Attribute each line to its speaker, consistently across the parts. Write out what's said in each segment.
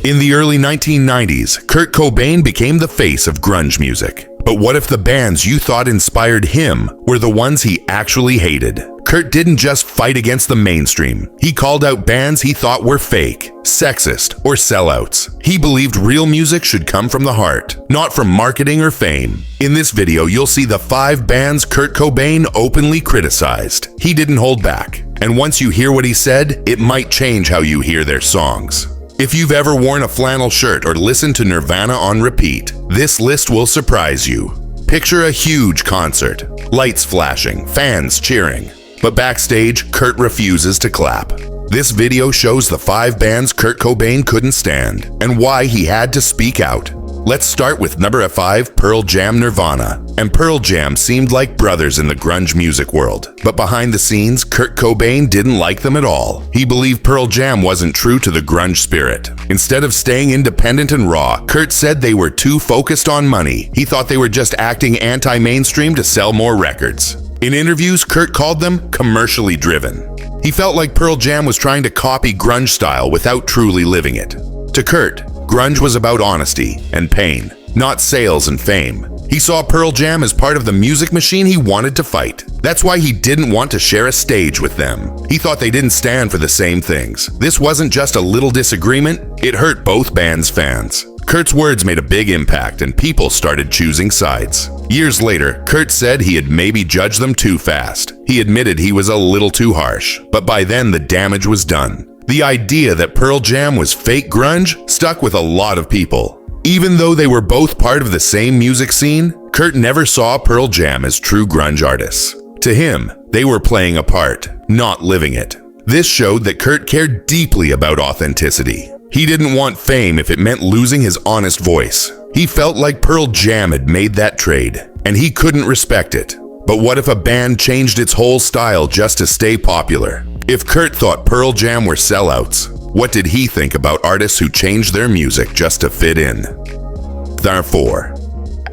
Speaker 1: In the early 1990s, Kurt Cobain became the face of grunge music. But what if the bands you thought inspired him were the ones he actually hated? Kurt didn't just fight against the mainstream. He called out bands he thought were fake, sexist, or sellouts. He believed real music should come from the heart, not from marketing or fame. In this video, you'll see the 5 bands Kurt Cobain openly criticized. He didn't hold back. And once you hear what he said, it might change how you hear their songs. If you've ever worn a flannel shirt or listened to Nirvana on repeat, this list will surprise you. Picture a huge concert, lights flashing, fans cheering. But backstage, Kurt refuses to clap. This video shows the 5 bands Kurt Cobain couldn't stand and why he had to speak out. Let's start with number 5, Pearl Jam Nirvana. And Pearl Jam seemed like brothers in the grunge music world. But behind the scenes, Kurt Cobain didn't like them at all. He believed Pearl Jam wasn't true to the grunge spirit. Instead of staying independent and raw, Kurt said they were too focused on money. He thought they were just acting anti-mainstream to sell more records. In interviews, Kurt called them commercially driven. He felt like Pearl Jam was trying to copy grunge style without truly living it. To Kurt, grunge was about honesty and pain, not sales and fame. He saw Pearl Jam as part of the music machine he wanted to fight. That's why he didn't want to share a stage with them. He thought they didn't stand for the same things. This wasn't just a little disagreement, it hurt both bands' fans. Kurt's words made a big impact and people started choosing sides. Years later, Kurt said he had maybe judged them too fast. He admitted he was a little too harsh, but by then the damage was done. The idea that Pearl Jam was fake grunge stuck with a lot of people. Even though they were both part of the same music scene, Kurt never saw Pearl Jam as true grunge artists. To him, they were playing a part, not living it. This showed that Kurt cared deeply about authenticity. He didn't want fame if it meant losing his honest voice. He felt like Pearl Jam had made that trade, and he couldn't respect it. But what if a band changed its whole style just to stay popular? If Kurt thought Pearl Jam were sellouts, what did he think about artists who changed their music just to fit in? Number 4.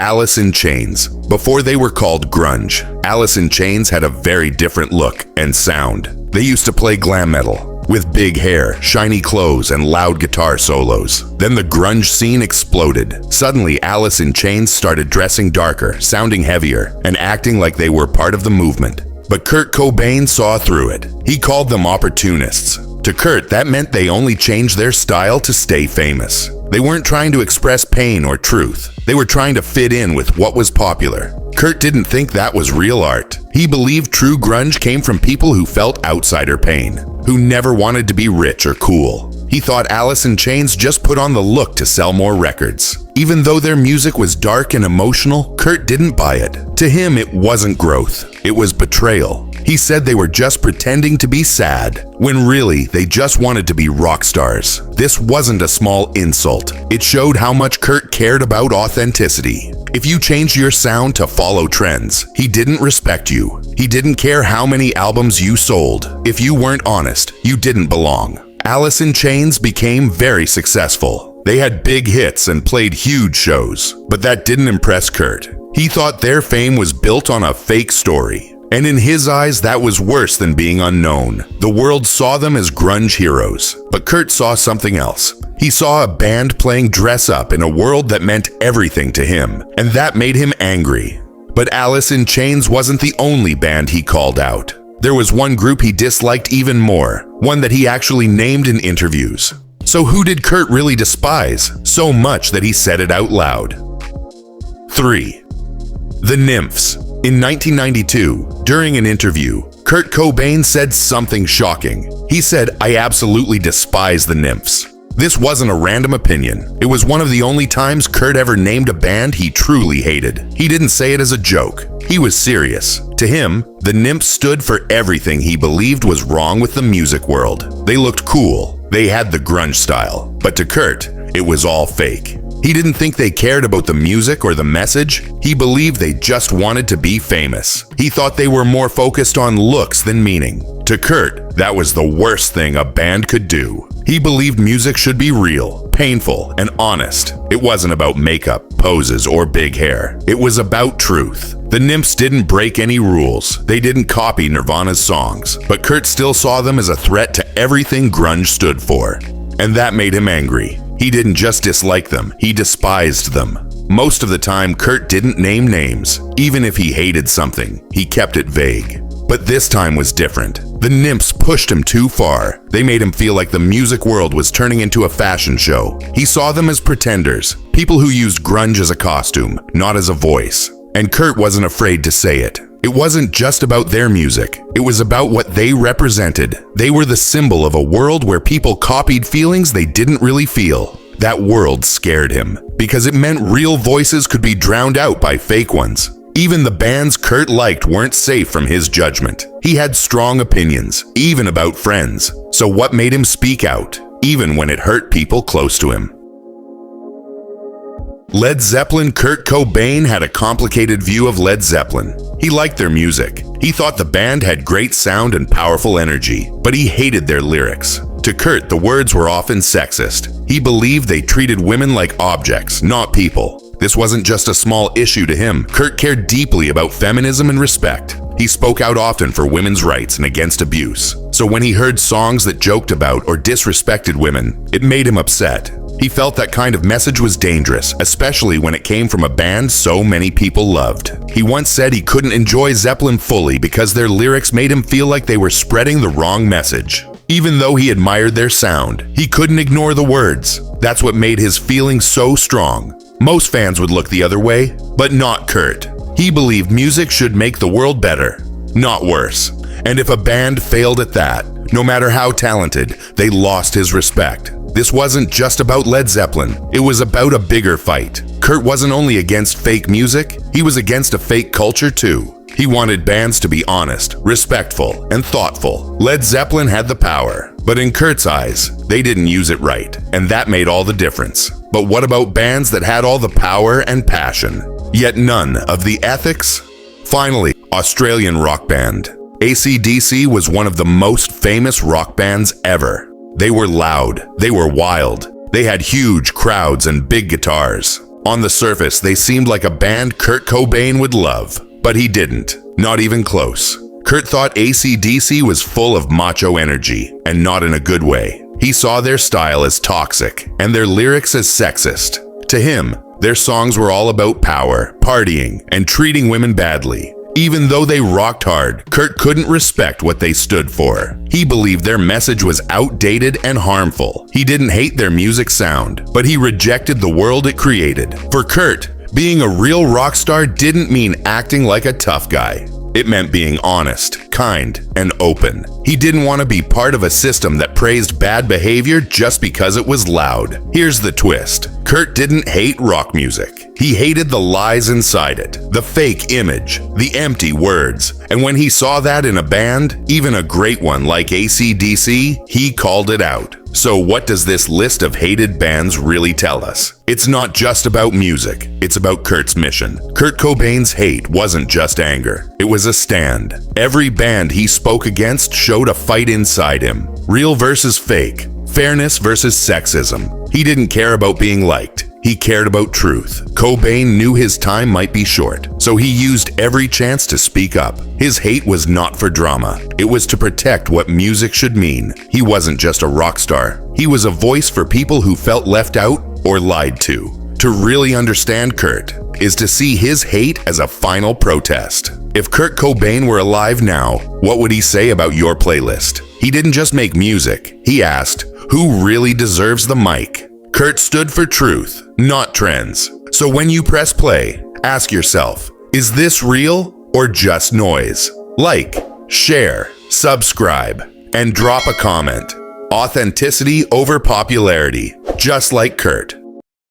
Speaker 1: Alice in Chains. Before they were called grunge, Alice in Chains had a very different look and sound. They used to play glam metal, with big hair, shiny clothes, and loud guitar solos. Then the grunge scene exploded. Suddenly, Alice in Chains started dressing darker, sounding heavier, and acting like they were part of the movement. But Kurt Cobain saw through it. He called them opportunists. To Kurt, that meant they only changed their style to stay famous. They weren't trying to express pain or truth. They were trying to fit in with what was popular. Kurt didn't think that was real art. He believed true grunge came from people who felt outsider pain, who never wanted to be rich or cool. He thought Alice in Chains just put on the look to sell more records. Even though their music was dark and emotional, Kurt didn't buy it. To him, it wasn't growth. It was betrayal. He said they were just pretending to be sad, when really, they just wanted to be rock stars. This wasn't a small insult. It showed how much Kurt cared about authenticity. If you changed your sound to follow trends, he didn't respect you. He didn't care how many albums you sold. If you weren't honest, you didn't belong. Alice in Chains became very successful. They had big hits and played huge shows, but that didn't impress Kurt. He thought their fame was built on a fake story. And in his eyes, that was worse than being unknown. The world saw them as grunge heroes, but Kurt saw something else. He saw a band playing dress up in a world that meant everything to him, and that made him angry. But Alice in Chains wasn't the only band he called out. There was one group he disliked even more, one that he actually named in interviews. So who did Kurt really despise so much that he said it out loud? 3. The Nymphs. In 1992, during an interview, Kurt Cobain said something shocking. He said, "I absolutely despise the Nymphs." This wasn't a random opinion. It was one of the only times Kurt ever named a band he truly hated. He didn't say it as a joke. He was serious. To him, the Nymphs stood for everything he believed was wrong with the music world. They looked cool. They had the grunge style. But to Kurt, it was all fake. He didn't think they cared about the music or the message. He believed they just wanted to be famous. He thought they were more focused on looks than meaning. To Kurt, that was the worst thing a band could do. He believed music should be real, painful, and honest. It wasn't about makeup, poses, or big hair. It was about truth. The Nymphs didn't break any rules. They didn't copy Nirvana's songs. But Kurt still saw them as a threat to everything grunge stood for. And that made him angry. He didn't just dislike them, he despised them. Most of the time, Kurt didn't name names. Even if he hated something, he kept it vague. But this time was different. The nymphs pushed him too far. They made him feel like the music world was turning into a fashion show. He saw them as pretenders, people who used grunge as a costume, not as a voice. And Kurt wasn't afraid to say it. It wasn't just about their music. It was about what they represented. They were the symbol of a world where people copied feelings they didn't really feel. That world scared him, because it meant real voices could be drowned out by fake ones. Even the bands Kurt liked weren't safe from his judgment. He had strong opinions, even about friends. So what made him speak out, even when it hurt people close to him? Led Zeppelin. Kurt Cobain had a complicated view of Led Zeppelin. He liked their music. He thought the band had great sound and powerful energy, but he hated their lyrics. To Kurt, the words were often sexist. He believed they treated women like objects, not people. This wasn't just a small issue to him. Kurt cared deeply about feminism and respect. He spoke out often for women's rights and against abuse. So when he heard songs that joked about or disrespected women, it made him upset. He felt that kind of message was dangerous, especially when it came from a band so many people loved. He once said he couldn't enjoy Zeppelin fully because their lyrics made him feel like they were spreading the wrong message. Even though he admired their sound, he couldn't ignore the words. That's what made his feelings so strong. Most fans would look the other way, but not Kurt. He believed music should make the world better, not worse. And if a band failed at that, no matter how talented, they lost his respect. This wasn't just about Led Zeppelin, it was about a bigger fight. Kurt wasn't only against fake music, he was against a fake culture too. He wanted bands to be honest, respectful, and thoughtful. Led Zeppelin had the power, but in Kurt's eyes, they didn't use it right, and that made all the difference. But what about bands that had all the power and passion, yet none of the ethics? Finally, Australian rock band. AC/DC was one of the most famous rock bands ever. They were loud, they were wild, they had huge crowds and big guitars. On the surface, they seemed like a band Kurt Cobain would love, but he didn't, not even close. Kurt thought AC/DC was full of macho energy, and not in a good way. He saw their style as toxic, and their lyrics as sexist. To him, their songs were all about power, partying, and treating women badly. Even though they rocked hard, Kurt couldn't respect what they stood for. He believed their message was outdated and harmful. He didn't hate their music sound, but he rejected the world it created. For Kurt, being a real rock star didn't mean acting like a tough guy. It meant being honest, kind, and open. He didn't want to be part of a system that praised bad behavior just because it was loud. Here's the twist. Kurt didn't hate rock music. He hated the lies inside it, the fake image, the empty words. And when he saw that in a band, even a great one like AC/DC, he called it out. So what does this list of hated bands really tell us? It's not just about music, it's about Kurt's mission. Kurt Cobain's hate wasn't just anger, it was a stand. Every band he spoke against showed a fight inside him. Real versus fake, fairness versus sexism. He didn't care about being liked. He cared about truth. Cobain knew his time might be short, so he used every chance to speak up. His hate was not for drama. It was to protect what music should mean. He wasn't just a rock star. He was a voice for people who felt left out or lied to. To really understand Kurt is to see his hate as a final protest. If Kurt Cobain were alive now, what would he say about your playlist? He didn't just make music. He asked, who really deserves the mic? Kurt stood for truth, not trends. So when you press play, ask yourself, is this real or just noise? Like, share, subscribe, and drop a comment. Authenticity over popularity, just like Kurt.